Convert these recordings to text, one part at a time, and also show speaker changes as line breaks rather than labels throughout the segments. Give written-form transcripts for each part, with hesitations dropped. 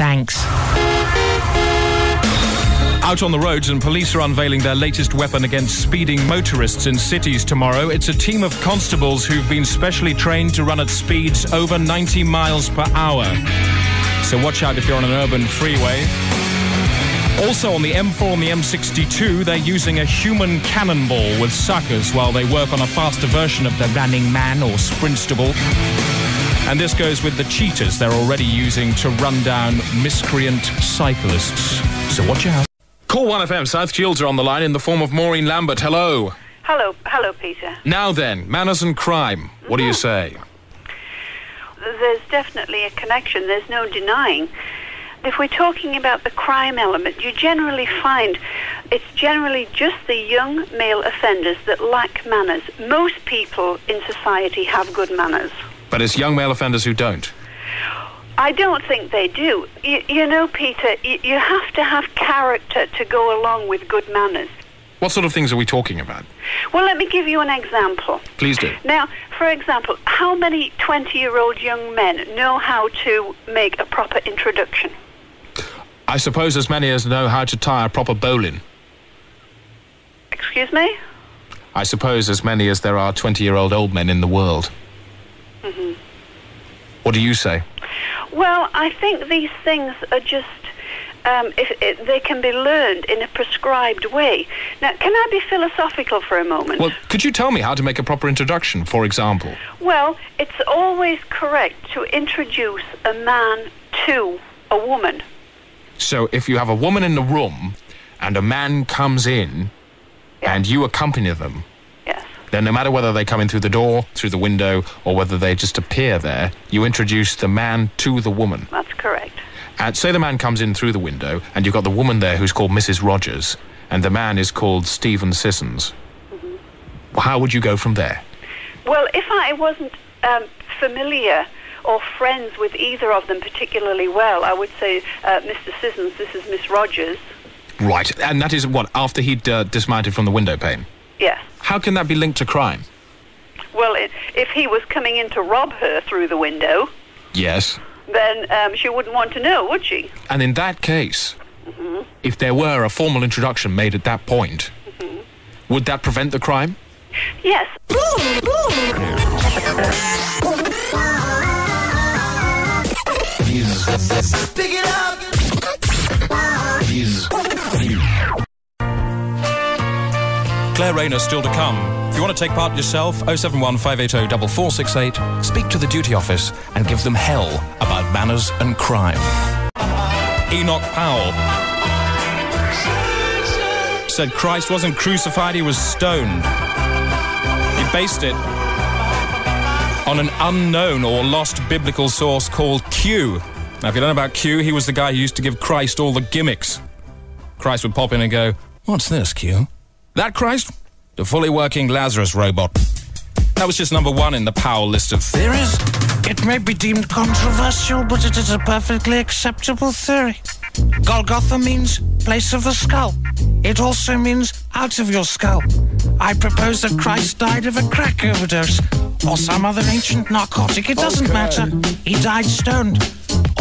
Thanks.
Out on the roads, and police are unveiling their latest weapon against speeding motorists in cities tomorrow. It's a team of constables who've been specially trained to run at speeds over 90 miles per hour. So watch out if you're on an urban freeway. Also on the M4 and the M62, they're using a human cannonball with suckers while they work on a faster version of the Running Man or Sprintstable. And this goes with the cheetahs they're already using to run down miscreant cyclists. So watch out. Call 1FM, South Shields are on the line in the form of Maureen Lambert. Hello.
Hello, Peter.
Now then, manners and crime. What do you say?
There's definitely a connection. There's no denying. If we're talking about the crime element, you generally find it's generally just the young male offenders that lack manners. Most people in society have good manners.
But it's young male offenders who don't.
I don't think they do. You know, Peter, you have to have character to go along with good manners.
What sort of things are we talking about?
Well, let me give you an example.
Please do.
Now, for example, how many 20-year-old young men know how to make a proper introduction?
I suppose as many as know how to tie a proper bowline.
Excuse me?
I suppose as many as there are 20-year-old old men in the world.
Mm-hmm.
What do you say?
Well, I think these things are just, they can be learned in a prescribed way. Now, can I be philosophical for a moment?
Well, could you tell me how to make a proper introduction, for example?
Well, it's always correct to introduce a man to a woman.
So if you have a woman in the room and a man comes in and you accompany them, then no matter whether they come in through the door, through the window, or whether they just appear there, you introduce the man to the woman.
That's correct.
And say the man comes in through the window, and you've got the woman there who's called Mrs. Rogers, and the man is called Stephen Sissons. Mm-hmm. How would you go from there?
Well, if I wasn't familiar or friends with either of them particularly well, I would say, Mr. Sissons, this is Miss Rogers.
Right, and that is what, after he'd dismounted from the window pane?
Yes.
How can that be linked to crime?
Well, if he was coming in to rob her through the window...
Yes.
Then she wouldn't want to know, would she?
And in that case, if there were a formal introduction made at that point, would that prevent the crime?
Yes.
Pick it up!
Claire Rayner still to come. If you want to take part yourself, 071 580 4468, speak to the duty office and give them hell about manners and crime. Enoch Powell said Christ wasn't crucified, he was stoned. He based it on an unknown or lost biblical source called Q. Now, if you don't know about Q, he was the guy who used to give Christ all the gimmicks. Christ would pop in and go, "What's this, Q?" That Christ? The fully working Lazarus robot. That was just number one in the Powell list of theories.
It may be deemed controversial, but it is a perfectly acceptable theory. Golgotha means place of the skull. It also means out of your skull. I propose that Christ died of a crack overdose or some other ancient narcotic. It doesn't matter. He died stoned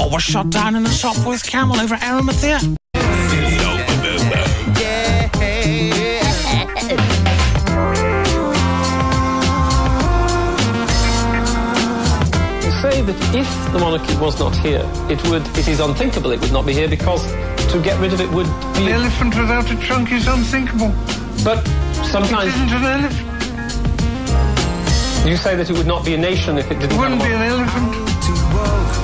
or was shot down in a Sopwith camel over Arimathea.
Say that if the monarchy was not here, it is unthinkable it would not be here, because to get rid of it would be...
An elephant without a trunk is unthinkable.
But sometimes...
It isn't an elephant.
You say that it would not be a nation if it didn't have a monarch.
It wouldn't be an elephant.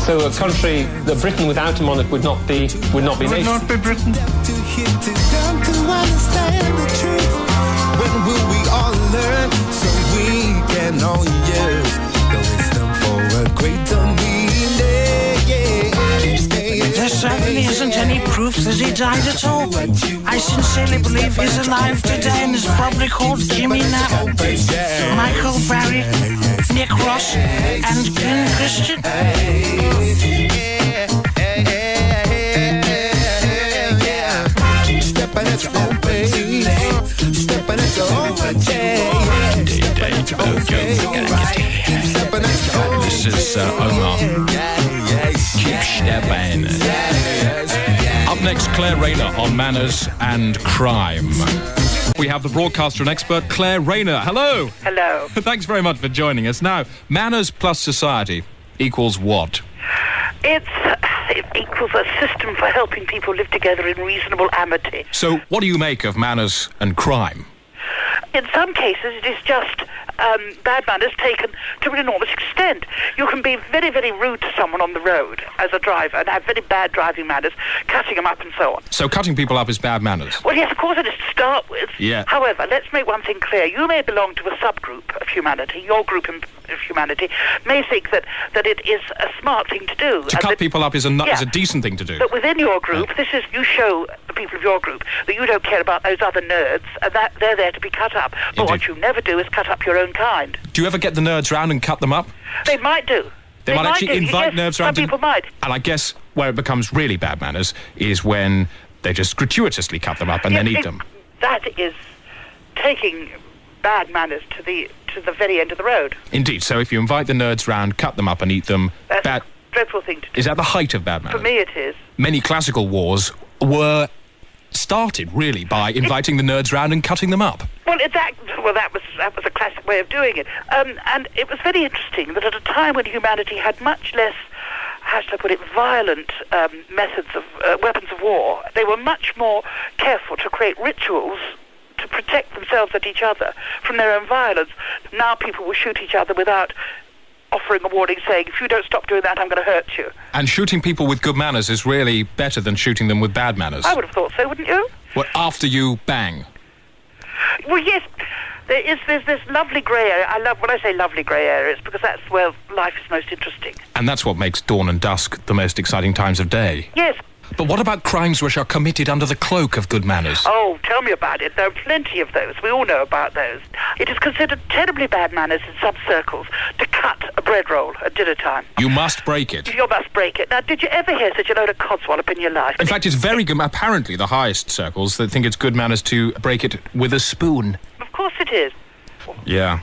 So a country, the Britain without a monarch would not be nation.
Would not be Britain.
To understand the truth. When will we all learn so we can all use the wisdom for a greater meaning?
There certainly isn't any proof that he died at all. I sincerely believe he's alive today and is probably called Jimmy Knapp, Michael Barry, Nick Ross, and Glenn Christian.
Stepping at your own pace, stepping at your own
This is Omar. Keep stepping. next, Claire Rayner on manners and crime. We have the broadcaster and expert, Claire Rayner. Hello.
Hello.
Thanks very much for joining us. Now, manners plus society equals what?
It equals a system for helping people live together in reasonable amity.
So, what do you make of manners and crime?
In some cases, it is just bad manners taken to an enormous extent. You can be very, very rude to someone on the road as a driver and have very bad driving manners, cutting them up and so on.
So cutting people up is bad manners?
Well, yes, of course it is to start with.
Yeah.
However, let's make one thing clear. You may belong to a subgroup of humanity. Your group of humanity may think that it is a smart thing to do.
To cut people up is a decent thing to do.
But within your group, you show the people of your group that you don't care about those other nerds and that they're there to be cut up. But
Indeed.
what you never do is cut up your own kind.
Do you ever get the nerds round and cut them up?
They might do.
They might actually invite nerds round.
Some people might.
And I guess where it becomes really bad manners is when they just gratuitously cut them up and then eat them.
That is taking bad manners to the very end of the road.
Indeed. So if you invite the nerds round, cut them up and eat them,
that's a dreadful thing to do.
Is that the height of bad manners?
For me, it is.
Many classical wars were started really by inviting the nerds round and cutting them up.
Well, that was a classic way of doing it, and it was very interesting that at a time when humanity had much less, how should I put it, violent methods of weapons of war, they were much more careful to create rituals to protect themselves and each other from their own violence. Now people will shoot each other without offering a warning, saying, if you don't stop doing that, I'm going to hurt you. And
shooting people with good manners is really better than shooting them with bad manners.
I would have thought so, wouldn't you?
Well, after you bang.
Well, yes. There's this lovely grey area. When I say lovely grey areas, because that's where life is most interesting.
And that's what makes dawn and dusk the most exciting times of day.
Yes.
But what about crimes which are committed under the cloak of good manners?
Oh, tell me about it. There are plenty of those. We all know about those. It is considered terribly bad manners in some circles to cut a bread roll at dinner time.
You must break it.
You must break it. Now, did you ever hear such a load of codswallop in your life?
In fact, it's very good. Apparently, the highest circles that think it's good manners to break it with a spoon.
Of course it is.
Yeah.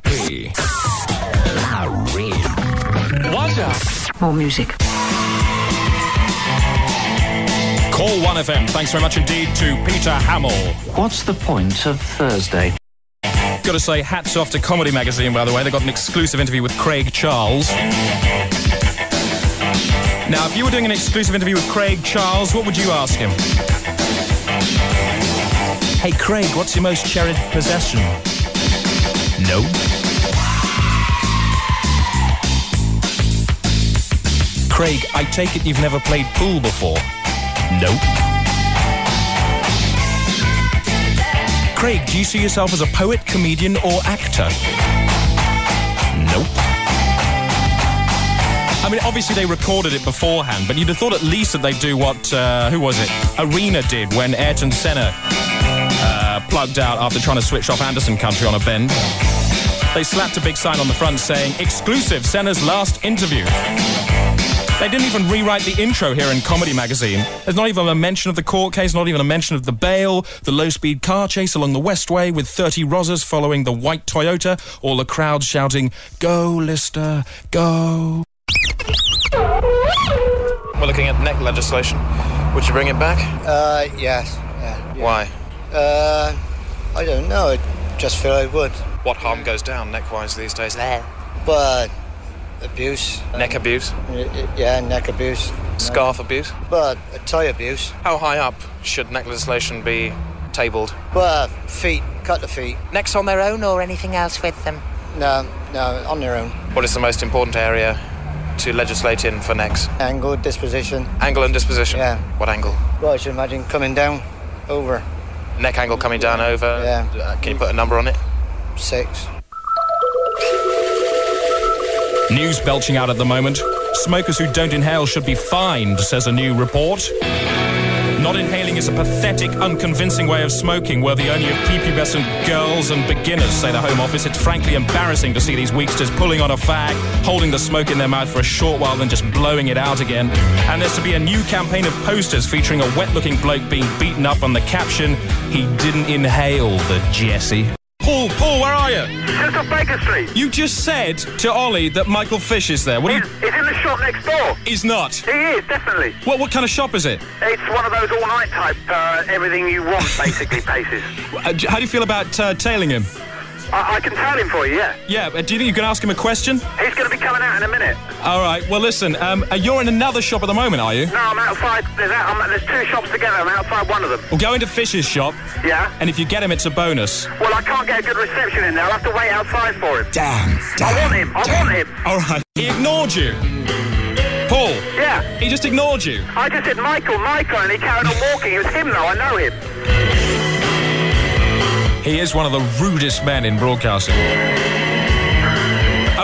What's up? More music.
Call 1FM. Thanks very much indeed to Peter Hamill.
What's the point of Thursday?
Got to say, hats off to Comedy Magazine, by the way. They got an exclusive interview with Craig Charles. Now, if you were doing an exclusive interview with Craig Charles, what would you ask him? Hey, Craig, what's your most cherished possession? No. Craig, I take it you've never played pool before? Nope. Craig, do you see yourself as a poet, comedian, or actor? Nope. I mean, obviously they recorded it beforehand, but you'd have thought at least that they'd do what, who was it? Arena did when Ayrton Senna plugged out after trying to switch off Anderson Country on a bend. They slapped a big sign on the front saying, "Exclusive, Senna's last interview." They didn't even rewrite the intro here in Comedy Magazine. There's not even a mention of the court case, not even a mention of the bail, the low-speed car chase along the Westway with 30 Rozzers following the white Toyota, or the crowd shouting, "Go, Lister, go."
We're looking at neck legislation. Would you bring it back?
Yes. Yeah.
Why?
I don't know. I just feel I would.
What harm goes down neck-wise these days?
But abuse.
Neck abuse?
Yeah, neck abuse.
Scarf abuse?
But tie abuse.
How high up should neck legislation be tabled?
Well, feet. Cut the feet.
Necks on their own or anything else with them?
No, on their own.
What is the most important area to legislate in for necks?
Angle, disposition.
Angle and disposition?
Yeah.
What angle?
Well, I should imagine coming down, over.
Neck angle coming down, over?
Yeah.
Can you put a number on it?
6.
News belching out at the moment. Smokers who don't inhale should be fined, says a new report. Not inhaling is a pathetic, unconvincing way of smoking, worthy only of prepubescent girls and beginners, say the Home Office. It's frankly embarrassing to see these weaksters pulling on a fag, holding the smoke in their mouth for a short while, then just blowing it out again. And there's to be a new campaign of posters featuring a wet-looking bloke being beaten up on the caption, "He didn't inhale the Jessie." Paul, where are you?
Just
off Baker Street.
You just said to Ollie that Michael Fish is there.
He's in the shop next door.
He's not.
He is, definitely.
What kind of shop is it?
It's one of those all-night type, everything you want, basically, places.
How do you feel about tailing him?
I can tail him for you, yeah.
Yeah, do you think you can ask him a question?
He's going to be coming out in a minute.
All right, well, listen, you're in another shop at the moment, are you?
No, I'm outside. There's two shops together. I'm outside one of them.
Well, go into Fish's shop.
Yeah?
And if you get him, it's a bonus.
Well, I can't get a good reception in there. I'll have to wait outside for him.
Damn.
I want him.
All right. He ignored you. Paul.
Yeah.
He just ignored you.
I just said Michael, and he carried on walking. It was him, though. I know him.
He is one of the rudest men in broadcasting.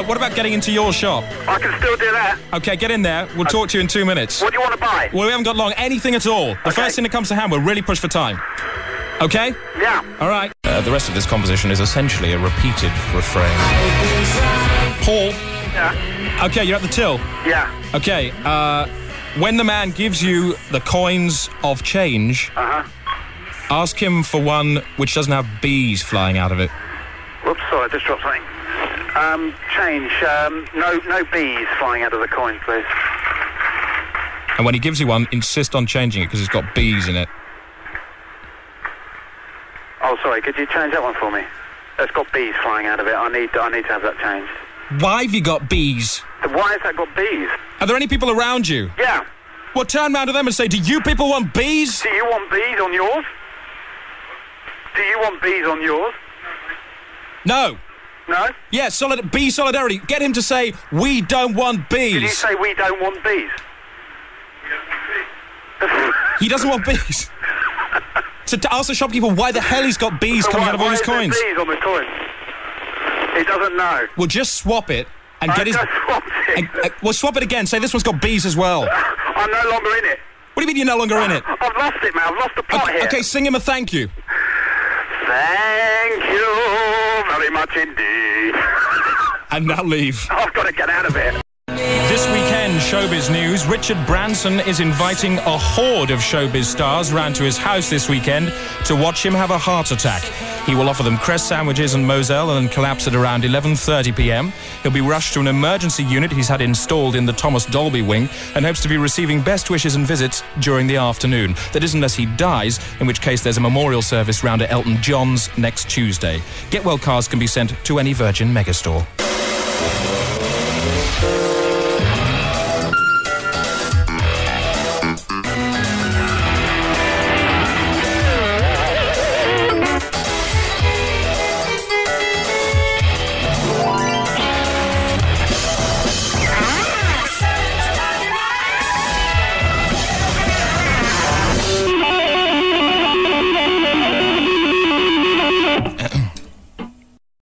What about getting into your shop?
I can still do that.
Okay, get in there. We'll talk to you in 2 minutes.
What do you want to buy?
Well, we haven't got long. Anything at all. The first thing that comes to hand, we'll really push for time. Okay?
Yeah.
All right. The rest of this composition is essentially a repeated refrain. Paul?
Yeah?
Okay, you're at the till?
Yeah.
Okay, when the man gives you the coins of change... Ask him for one which doesn't have bees flying out of it.
Whoops, sorry, I just dropped something. Change. No bees flying out of the coin, please.
And when he gives you one, insist on changing it because it's got bees in it.
Oh, sorry, could you change that one for me? It's got bees flying out of it. I need to have that changed.
Why have you got bees?
Why has that got bees?
Are there any people around you?
Yeah.
Well, turn round to them and say, do you people want bees?
Do you want bees on yours? Do you want bees on yours?
No.
No?
Yeah, bee solidarity. Get him to say, we don't want bees.
Did you say we don't want bees?
He doesn't want bees. So to ask the shopkeeper why the hell he's got bees coming out of all his coins.
Why is there bees on the coin? He doesn't know.
Well, just swap it and get his...
swapped it.
Well, swap it again. Say this one's got bees as well.
I'm no longer in it.
What do you mean you're no longer in it?
I've lost it, man. I've lost the plot here.
Okay, sing him a thank you.
Thank you very much indeed.
And now leave.
I've got to get out of it.
This weekend, showbiz news. Richard Branson is inviting a horde of showbiz stars round to his house this weekend to watch him have a heart attack. He will offer them Crest sandwiches and Moselle and then collapse at around 11:30 p.m. He'll be rushed to an emergency unit he's had installed in the Thomas Dolby wing and hopes to be receiving best wishes and visits during the afternoon. That is unless he dies, in which case there's a memorial service round at Elton John's next Tuesday. Get well cards can be sent to any Virgin megastore.